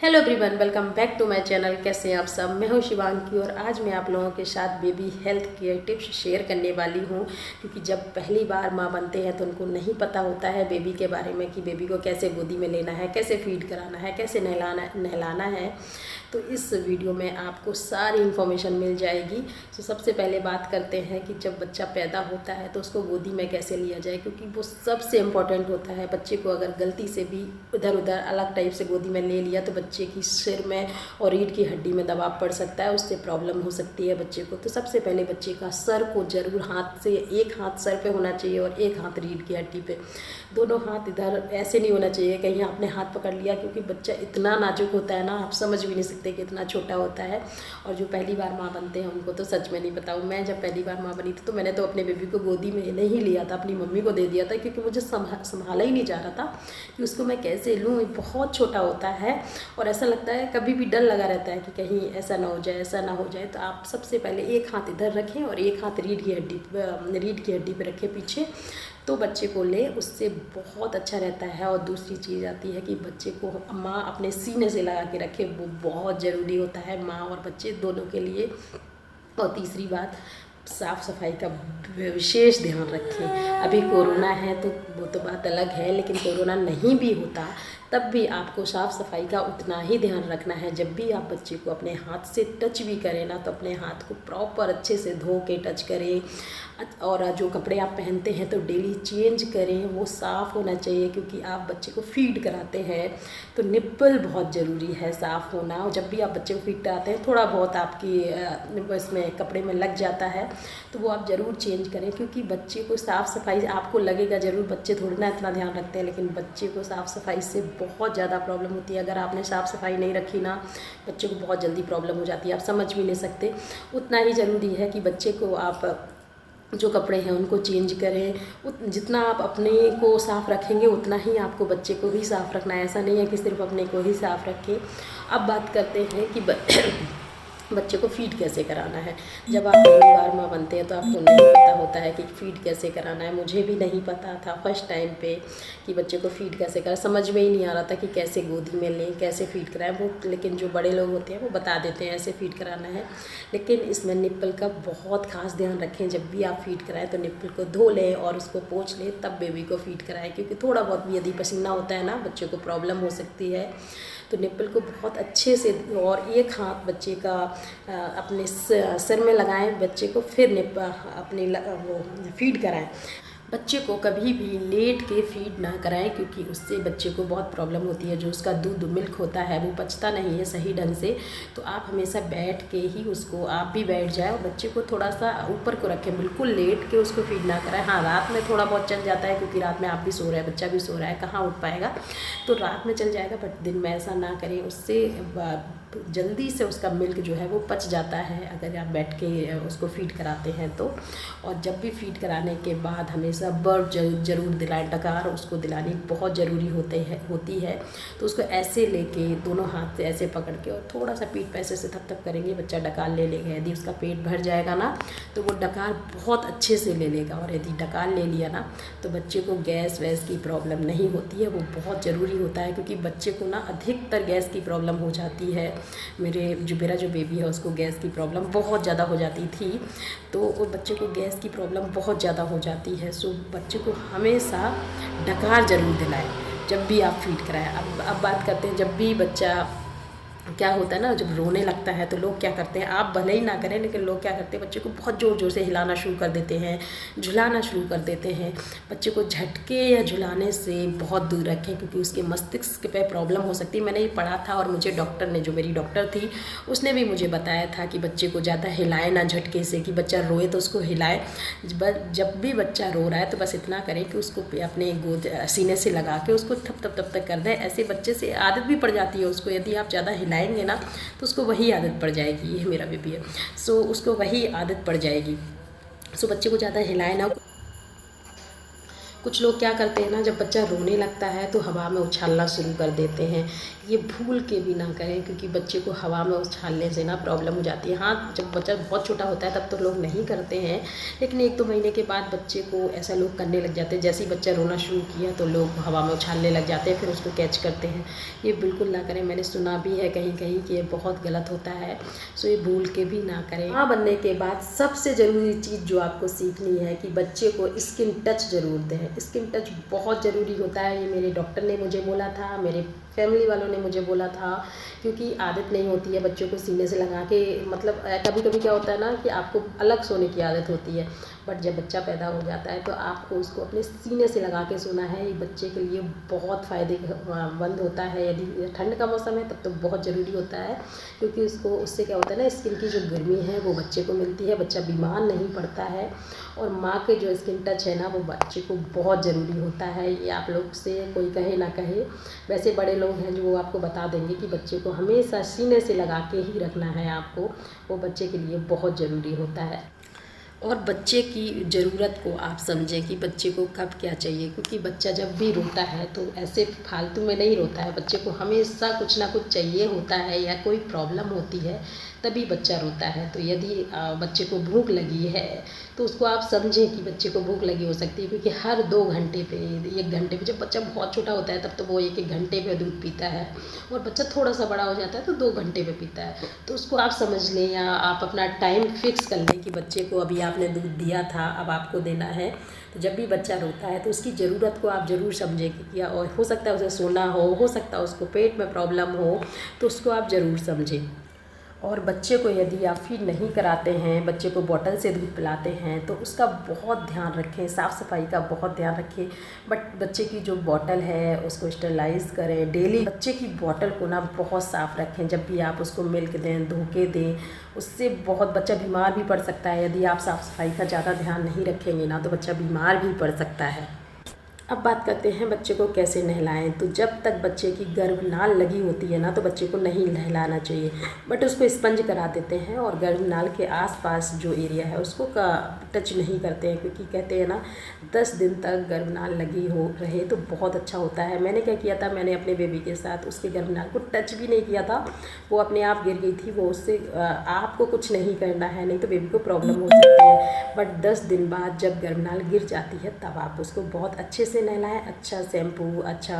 Hello everyone, welcome back to my channel. कैसे हैं आप सब? मैं हूं शिवांगी और आज मैं आप लोगों के साथ baby health care tips share करने वाली हूं, क्योंकि जब पहली बार माँ बनते हैं तो उनको नहीं पता होता है बेबी के बारे में कि बेबी को कैसे गोदी में लेना है, कैसे फीड कराना है, कैसे नहलाना है। तो इस वीडियो में आपको सारी इन्फॉर्मेशन मिल जाएगी। तो सबसे पहले बात करते हैं कि जब बच्चा पैदा होता है तो उसको गोदी में कैसे लिया जाए, क्योंकि वो सबसे इम्पॉर्टेंट होता है। बच्चे को अगर गलती से भी इधर उधर अलग टाइप से गोदी में ले लिया तो बच्चे की सिर में और रीढ़ की हड्डी में दबाव पड़ सकता है, उससे प्रॉब्लम हो सकती है बच्चे को। तो सबसे पहले बच्चे का सर को जरूर हाथ से, एक हाथ सर पे होना चाहिए और एक हाथ रीढ़ की हड्डी पे। दोनों हाथ इधर ऐसे नहीं होना चाहिए कहीं आपने हाथ पकड़ लिया, क्योंकि बच्चा इतना नाजुक होता है ना, आप समझ भी नहीं सकते कि इतना छोटा होता है। और जो पहली बार माँ बनते हैं उनको तो सच में नहीं बताऊँ। मैं जब पहली बार माँ बनी थी तो मैंने तो अपने बेबी को गोदी में नहीं लिया था, अपनी मम्मी को दे दिया था, क्योंकि मुझे संभाला ही नहीं जा रहा था कि उसको मैं कैसे लूँ। बहुत छोटा होता है और ऐसा लगता है, कभी भी डर लगा रहता है कि कहीं ऐसा ना हो जाए, ऐसा ना हो जाए। तो आप सबसे पहले एक हाथ इधर रखें और एक हाथ रीढ़ की हड्डी पे रखें पीछे, तो बच्चे को ले, उससे बहुत अच्छा रहता है। और दूसरी चीज़ आती है कि बच्चे को माँ अपने सीने से लगा के रखे, वो बहुत ज़रूरी होता है माँ और बच्चे दोनों के लिए। और तीसरी बात, साफ़ सफाई का विशेष ध्यान रखें। अभी कोरोना है तो वो तो बात अलग है, लेकिन कोरोना नहीं भी होता तब भी आपको साफ़ सफाई का उतना ही ध्यान रखना है। जब भी आप बच्चे को अपने हाथ से टच भी करें ना, तो अपने हाथ को प्रॉपर अच्छे से धो के टच करें। और जो कपड़े आप पहनते हैं तो डेली चेंज करें, वो साफ़ होना चाहिए, क्योंकि आप बच्चे को फीड कराते हैं तो निप्पल बहुत ज़रूरी है साफ़ होना। और जब भी आप बच्चे को फीड कराते हैं थोड़ा बहुत आपकी इसमें कपड़े में लग जाता है तो वो आप ज़रूर चेंज करें, क्योंकि बच्चे को साफ़ सफाई, आपको लगेगा ज़रूर बच्चे थोड़ी ना इतना ध्यान रखते हैं, लेकिन बच्चे को साफ़ सफाई से बहुत ज़्यादा प्रॉब्लम होती है। अगर आपने साफ़ सफाई नहीं रखी ना, बच्चे को बहुत जल्दी प्रॉब्लम हो जाती है, आप समझ भी नहीं सकते। उतना ही ज़रूरी है कि बच्चे को आप जो कपड़े हैं उनको चेंज करें। जितना आप अपने को साफ़ रखेंगे उतना ही आपको बच्चे को भी साफ़ रखना है। ऐसा नहीं है कि सिर्फ अपने को ही साफ़ रखें। अब बात करते हैं कि बच्चे को फीड कैसे कराना है। जब आप पहली बार माँ बनते हैं तो आपको नहीं पता होता है कि फ़ीड कैसे कराना है। मुझे भी नहीं पता था फर्स्ट टाइम पे कि बच्चे को फ़ीड कैसे करें, समझ में ही नहीं आ रहा था कि कैसे गोदी में लें, कैसे फ़ीड कराएं वो। लेकिन जो बड़े लोग होते हैं वो बता देते हैं ऐसे फ़ीड कराना है। लेकिन इसमें निप्पल का बहुत खास ध्यान रखें। जब भी आप फ़ीड कराएं तो निप्पल को धो लें और उसको पोंछ लें, तब बेबी को फ़ीड कराएं, क्योंकि थोड़ा बहुत भी यदि पसीना होता है ना, बच्चे को प्रॉब्लम हो सकती है। तो निप्पल को बहुत अच्छे से, और एक हाथ बच्चे का अपने सिर में लगाएं बच्चे को, फिर अपने वो फीड कराएं। बच्चे को कभी भी लेट के फीड ना कराएं, क्योंकि उससे बच्चे को बहुत प्रॉब्लम होती है। जो उसका दूध मिल्क होता है वो पचता नहीं है सही ढंग से। तो आप हमेशा बैठ के ही उसको, आप भी बैठ जाए और बच्चे को थोड़ा सा ऊपर को रखें, बिल्कुल लेट के उसको फीड ना कराएं। हाँ, रात में थोड़ा बहुत चल जाता है, क्योंकि रात में आप भी सो रहे हैं, बच्चा भी सो रहा है, कहाँ उठ पाएगा, तो रात में चल जाएगा, बट दिन में ऐसा ना करें। उससे जल्दी से उसका मिल्क जो है वो पच जाता है अगर आप बैठ के उसको फीड कराते हैं तो। और जब भी फीड कराने के बाद हमेशा बर्ड जरूर दिलाएं, डकार उसको दिलानी बहुत ज़रूरी होती है। तो उसको ऐसे लेके दोनों हाथ से ऐसे पकड़ के और थोड़ा सा पीठ पे ऐसे से थप थप करेंगे, बच्चा डकार ले लेगा। यदि उसका पेट भर जाएगा ना तो वो डकार बहुत अच्छे से ले लेगा, और यदि डकार ले लिया ना तो बच्चे को गैस वैस की प्रॉब्लम नहीं होती है। वो बहुत ज़रूरी होता है, क्योंकि बच्चे को ना अधिकतर गैस की प्रॉब्लम हो जाती है। मेरा जो बेबी है उसको गैस की प्रॉब्लम बहुत ज़्यादा हो जाती थी, तो वो बच्चे को गैस की प्रॉब्लम बहुत ज़्यादा हो जाती है। सो बच्चे को हमेशा डकार ज़रूर दिलाएं जब भी आप फीड कराएं। अब बात करते हैं, जब भी बच्चा क्या होता है ना, जब रोने लगता है तो लोग क्या करते हैं, आप भले ही ना करें लेकिन लोग क्या करते हैं, बच्चे को बहुत ज़ोर ज़ोर से हिलाना शुरू कर देते हैं, झुलाना शुरू कर देते हैं। बच्चे को झटके या झुलाने से बहुत दूर रखें, क्योंकि उसके मस्तिष्क पे प्रॉब्लम हो सकती है। मैंने ये पढ़ा था, और मुझे डॉक्टर ने, जो मेरी डॉक्टर थी, उसने भी मुझे बताया था कि बच्चे को ज़्यादा हिलाए ना झटके से, कि बच्चा रोए तो उसको हिलाए। जब भी बच्चा रो रहा है तो बस इतना करें कि उसको अपने गोद सीने से लगा के उसको थप थप थप तक कर दें। ऐसे बच्चे से आदत भी पड़ जाती है उसको। यदि आप ज़्यादा हिलाएंगे ना तो उसको वही आदत पड़ जाएगी। ये मेरा बेबी है, सो उसको वही आदत पड़ जाएगी। सो बच्चे को ज़्यादा हिलाए ना, कुछ लोग क्या करते हैं ना, जब बच्चा रोने लगता है तो हवा में उछालना शुरू कर देते हैं। ये भूल के भी ना करें, क्योंकि बच्चे को हवा में उछालने से ना प्रॉब्लम हो जाती है। हाँ, जब बच्चा बहुत छोटा होता है तब तो लोग नहीं करते हैं, लेकिन 1-2 महीने के बाद बच्चे को ऐसा लोग करने लग जाते हैं। जैसे ही बच्चा रोना शुरू किया तो लोग हवा में उछालने लग जाते हैं, फिर उसको कैच करते हैं। ये बिल्कुल ना करें, मैंने सुना भी है कहीं कहीं कि ये बहुत गलत होता है। सो ये भूल के भी ना करें। माँ बनने के बाद सबसे ज़रूरी चीज़ जो आपको सीखनी है कि बच्चे को स्किन टच ज़रूर दें। स्किन टच बहुत ज़रूरी होता है। ये मेरे डॉक्टर ने मुझे बोला था, मेरे फैमिली वालों ने मुझे बोला था, क्योंकि आदत नहीं होती है बच्चों को सीने से लगा के। मतलब कभी कभी क्या होता है ना कि आपको अलग सोने की आदत होती है, बट जब बच्चा पैदा हो जाता है तो आपको उसको अपने सीने से लगा के सोना है। ये बच्चे के लिए बहुत फ़ायदेमंद होता है। यदि ठंड का मौसम है तब तो बहुत ज़रूरी होता है, क्योंकि उससे क्या होता है ना, स्किन की जो गर्मी है वो बच्चे को मिलती है, बच्चा बीमार नहीं पड़ता है। और माँ के जो स्किन टच है ना, वो बच्चे को बहुत ज़रूरी होता है। ये आप लोग से कोई कहे ना कहे, वैसे बड़े लोग हैं जो वो आपको बता देंगे कि बच्चे को हमेशा सीने से लगा के ही रखना है आपको। वो बच्चे के लिए बहुत ज़रूरी होता है। और बच्चे की ज़रूरत को आप समझें कि बच्चे को कब क्या चाहिए, क्योंकि बच्चा जब भी रोता है तो ऐसे फालतू में नहीं रोता है। बच्चे को हमेशा कुछ ना कुछ चाहिए होता है या कोई प्रॉब्लम होती है तभी बच्चा रोता है। तो यदि बच्चे को भूख लगी है तो उसको आप समझें कि बच्चे को भूख लगी हो सकती है, क्योंकि हर 2 घंटे पे, 1 घंटे पे, जब बच्चा बहुत छोटा होता है तब तो वो 1-1 घंटे पे दूध पीता है, और बच्चा थोड़ा सा बड़ा हो जाता है तो 2 घंटे पे पीता है। तो उसको आप समझ लें, या आप अपना टाइम फिक्स कर लें कि बच्चे को अभी आपने दूध दिया था, अब आपको देना है। तो जब भी बच्चा रोता है तो उसकी ज़रूरत को आप ज़रूर समझें कि क्या, और हो सकता है उसे सोना हो सकता है उसको पेट में प्रॉब्लम हो, तो उसको आप ज़रूर समझें। और बच्चे को यदि आप फीड नहीं कराते हैं, बच्चे को बॉटल से दूध पिलाते हैं, तो उसका बहुत ध्यान रखें, साफ़ सफाई का बहुत ध्यान रखें। बट बच्चे की जो बॉटल है उसको स्टरलाइज़ करें डेली। बच्चे की बॉटल को ना बहुत साफ़ रखें। जब भी आप उसको मिल्क दें, धो के दें, उससे बहुत बच्चा बीमार भी पड़ सकता है। यदि आप साफ़ सफाई का ज़्यादा ध्यान नहीं रखेंगे ना तो बच्चा बीमार भी पड़ सकता है। अब बात करते हैं बच्चे को कैसे नहलाएं। तो जब तक बच्चे की गर्भनाल लगी होती है ना तो बच्चे को नहीं नहलाना चाहिए, बट उसको स्पंज करा देते हैं और गर्भनाल के आसपास जो एरिया है उसको टच नहीं करते हैं, क्योंकि कहते हैं ना 10 दिन तक गर्भनाल लगी हो रहे तो बहुत अच्छा होता है। मैंने क्या किया था, मैंने अपने बेबी के साथ उसके गर्भनाल को टच भी नहीं किया था, वो अपने आप गिर गई थी। वो उससे आपको कुछ नहीं करना है, नहीं तो बेबी को प्रॉब्लम हो सकती है। बट 10 दिन बाद जब गर्भनाल गिर जाती है तब आप उसको बहुत अच्छे से नहलाएं। अच्छा शैम्पू, अच्छा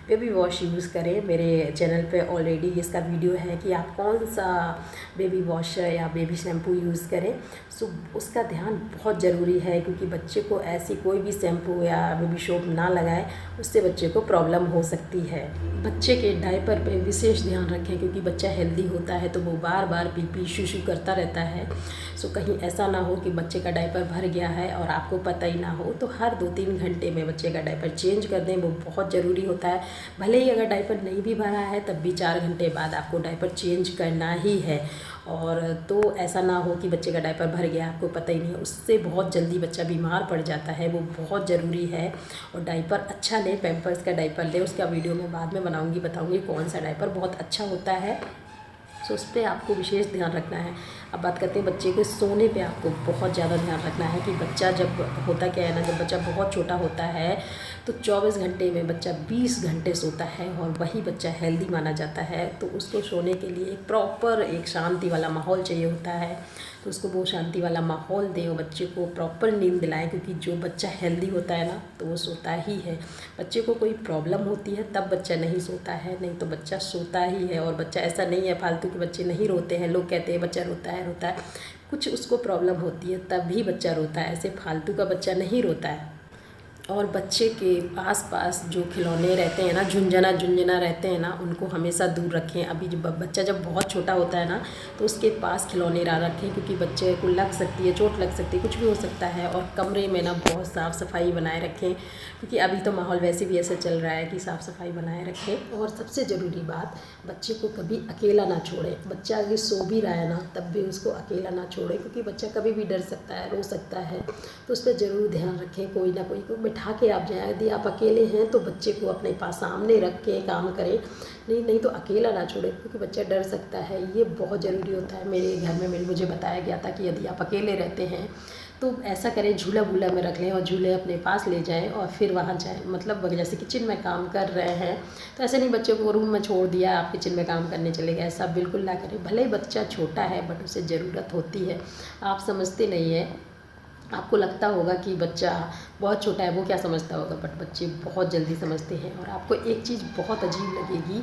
बेबी वॉश यूज़ करें। मेरे चैनल पे ऑलरेडी इसका वीडियो है कि आप कौन सा बेबी वॉश या बेबी शैम्पू यूज़ करें। सो उसका ध्यान बहुत ज़रूरी है, क्योंकि बच्चे को ऐसी कोई भी शैम्पू या बेबी सोप ना लगाएं, उससे बच्चे को प्रॉब्लम हो सकती है। बच्चे के डायपर पे विशेष ध्यान रखें, क्योंकि बच्चा हेल्दी होता है तो वो बार बार पी शू करता रहता है। सो कहीं ऐसा ना हो कि बच्चे का डायपर भर गया है और आपको पता ही ना हो। तो हर 2-3 घंटे में बच्चे का डायपर चेंज कर दें, वो बहुत ज़रूरी होता है। भले ही अगर डायपर नहीं भी भरा है तब भी 4 घंटे बाद आपको डायपर चेंज करना ही है। और तो ऐसा ना हो कि बच्चे का डायपर भर गया, आपको पता ही नहीं है, उससे बहुत जल्दी बच्चा बीमार पड़ जाता है। वो बहुत ज़रूरी है। और डायपर अच्छा लें, पैम्पर्स का डायपर लें। उसका वीडियो मैं बाद में बताऊँगी कौन सा डायपर बहुत अच्छा होता है। सो उस पर आपको विशेष ध्यान रखना है। अब बात करते हैं बच्चे के सोने पे आपको बहुत ज़्यादा ध्यान रखना है कि बच्चा जब होता क्या है ना, जब बच्चा बहुत छोटा होता है तो 24 घंटे में बच्चा 20 घंटे सोता है, और वही बच्चा हेल्दी माना जाता है। तो उसको सोने के लिए एक प्रॉपर एक शांति वाला माहौल चाहिए होता है। तो उसको वो शांति वाला माहौल दें और बच्चे को प्रॉपर नींद दिलाएं, क्योंकि जो बच्चा हेल्दी होता है ना तो वो सोता ही है। बच्चे को कोई प्रॉब्लम होती है तब बच्चा नहीं सोता है, नहीं तो बच्चा सोता ही है। और बच्चा ऐसा नहीं है फालतू के बच्चे नहीं रोते हैं। लोग कहते हैं बच्चा रोता है, कुछ उसको प्रॉब्लम होती है तभी बच्चा रोता है, ऐसे फालतू का बच्चा नहीं रोता है। और बच्चे के आसपास जो खिलौने रहते हैं ना, झुंझुना रहते हैं ना, उनको हमेशा दूर रखें। अभी जब बच्चा जब बहुत छोटा होता है ना तो उसके पास खिलौने ना रखें, क्योंकि बच्चे को लग सकती है, चोट लग सकती है, कुछ भी हो सकता है। और कमरे में ना बहुत साफ़ सफाई बनाए रखें, क्योंकि अभी तो माहौल वैसे भी ऐसे चल रहा है कि साफ़ सफाई बनाए रखें। और सबसे ज़रूरी बात, बच्चे को कभी अकेला ना छोड़ें। बच्चा अगर सो भी रहा है ना तब भी उसको अकेला ना छोड़ें, क्योंकि बच्चा कभी भी डर सकता है, रो सकता है। तो उस पर ज़रूर ध्यान रखें। कोई ना कोई को बिठा के आप जाएं। यदि आप अकेले हैं तो बच्चे को अपने पास सामने रख के काम करें, नहीं तो अकेला ना छोड़ें, क्योंकि बच्चा डर सकता है। ये बहुत ज़रूरी होता है। मेरे घर में मुझे बताया गया था कि यदि आप अकेले रहते हैं तो ऐसा करें, झूला वूला में रख लें और झूले अपने पास ले जाएं और फिर वहाँ जाएं। मतलब जैसे किचन में काम कर रहे हैं तो ऐसे नहीं बच्चों को रूम में छोड़ दिया, आप किचन में काम करने चले गए, ऐसा बिल्कुल ना करें। भले ही बच्चा छोटा है बट उसे ज़रूरत होती है, आप समझते नहीं है। आपको लगता होगा कि बच्चा बहुत छोटा है, वो क्या समझता होगा, बट बच्चे बहुत जल्दी समझते हैं। और आपको एक चीज़ बहुत अजीब लगेगी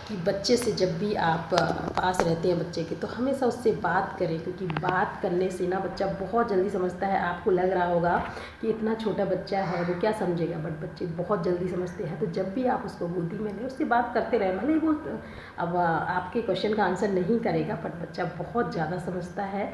कि बच्चे से जब भी आप पास रहते हैं बच्चे के, तो हमेशा उससे बात करें, क्योंकि बात करने से ना बच्चा बहुत जल्दी समझता है। आपको लग रहा होगा कि इतना छोटा बच्चा है वो क्या समझेगा, बट बच्चे बहुत जल्दी समझते हैं। तो जब भी आप उसको गोदी में लें, उससे बात करते रहें। भले ही वो अब आपके क्वेश्चन का आंसर नहीं करेगा, बट बच्चा बहुत ज़्यादा समझता है।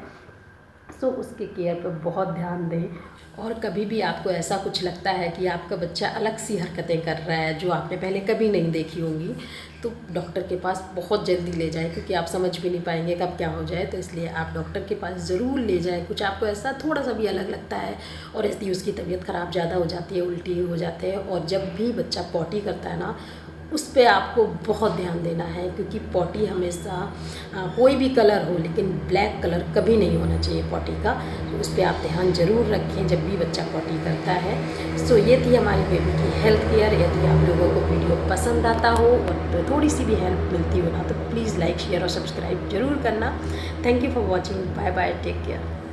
सो उसके केयर पर बहुत ध्यान दें। और कभी भी आपको ऐसा कुछ लगता है कि आपका बच्चा अलग सी हरकतें कर रहा है जो आपने पहले कभी नहीं देखी होंगी, तो डॉक्टर के पास बहुत जल्दी ले जाएं, क्योंकि आप समझ भी नहीं पाएंगे कब क्या हो जाए। तो इसलिए आप डॉक्टर के पास ज़रूर ले जाएं। कुछ आपको ऐसा थोड़ा सा भी अलग लगता है और इसलिए उसकी तबीयत ख़राब ज़्यादा हो जाती है, उल्टी हो जाते हैं। और जब भी बच्चा पॉटी करता है ना, उस पे आपको बहुत ध्यान देना है, क्योंकि पॉटी हमेशा कोई भी कलर हो लेकिन ब्लैक कलर कभी नहीं होना चाहिए पॉटी का। तो उस पर आप ध्यान ज़रूर रखें जब भी बच्चा पॉटी करता है। सो ये थी हमारी बेबी की हेल्थ केयर। यदि आप लोगों को वीडियो पसंद आता हो और थोड़ी सी भी हेल्प मिलती हो ना, तो प्लीज़ लाइक शेयर और सब्सक्राइब ज़रूर करना। Thank you for watching. Bye bye, take care.